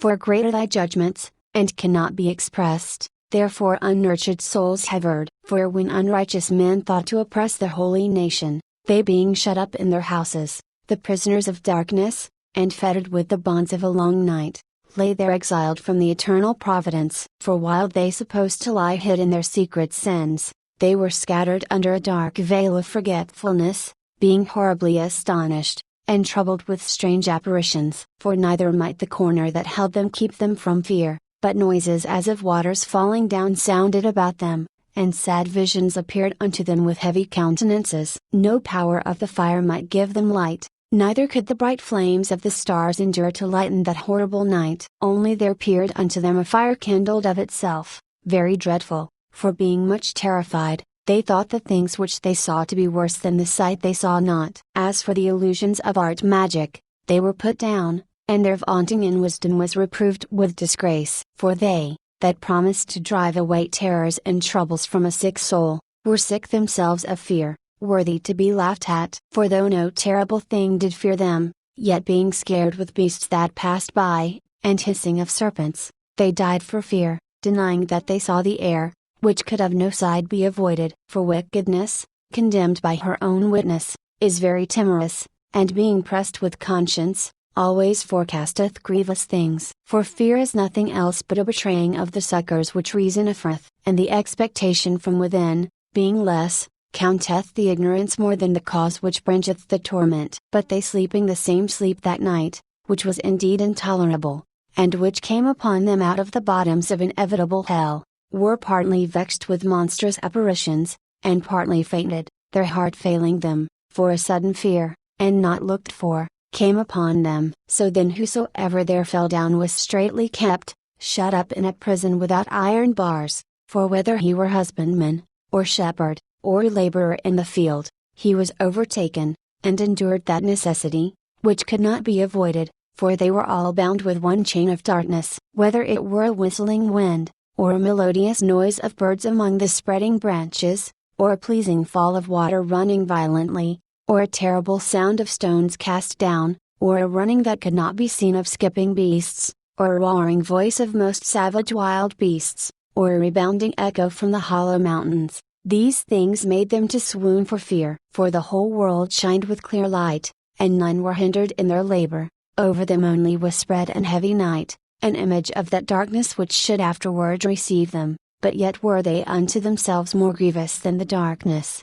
for great are thy judgments, and cannot be expressed. Therefore unnurtured souls have erred. For when unrighteous men thought to oppress the holy nation, they being shut up in their houses, the prisoners of darkness, and fettered with the bonds of a long night, lay there exiled from the eternal providence. For while they supposed to lie hid in their secret sins, they were scattered under a dark veil of forgetfulness, being horribly astonished, and troubled with strange apparitions. For neither might the corner that held them keep them from fear, but noises as of waters falling down sounded about them, and sad visions appeared unto them with heavy countenances. No power of the fire might give them light, neither could the bright flames of the stars endure to lighten that horrible night. Only there appeared unto them a fire kindled of itself, very dreadful, for being much terrified, they thought the things which they saw to be worse than the sight they saw not. As for the illusions of art magic, they were put down, and their vaunting in wisdom was reproved with disgrace. For they, that promised to drive away terrors and troubles from a sick soul, were sick themselves of fear, worthy to be laughed at. For though no terrible thing did fear them, yet being scared with beasts that passed by, and hissing of serpents, they died for fear, denying that they saw the air, which could of no side be avoided. For wickedness, condemned by her own witness, is very timorous, and being pressed with conscience, always forecasteth grievous things. For fear is nothing else but a betraying of the succors which reason offereth, and the expectation from within, being less, counteth the ignorance more than the cause which bringeth the torment. But they sleeping the same sleep that night, which was indeed intolerable, and which came upon them out of the bottoms of inevitable hell, were partly vexed with monstrous apparitions, and partly fainted, their heart failing them, for a sudden fear, and not looked for, came upon them. So then whosoever there fell down was straitly kept, shut up in a prison without iron bars, for whether he were husbandman, or shepherd, or laborer in the field, he was overtaken, and endured that necessity, which could not be avoided, for they were all bound with one chain of darkness. Whether it were a whistling wind, or a melodious noise of birds among the spreading branches, or a pleasing fall of water running violently, or a terrible sound of stones cast down, or a running that could not be seen of skipping beasts, or a roaring voice of most savage wild beasts, or a rebounding echo from the hollow mountains, these things made them to swoon for fear. For the whole world shined with clear light, and none were hindered in their labor, over them only was spread an heavy night, an image of that darkness which should afterward receive them, but yet were they unto themselves more grievous than the darkness.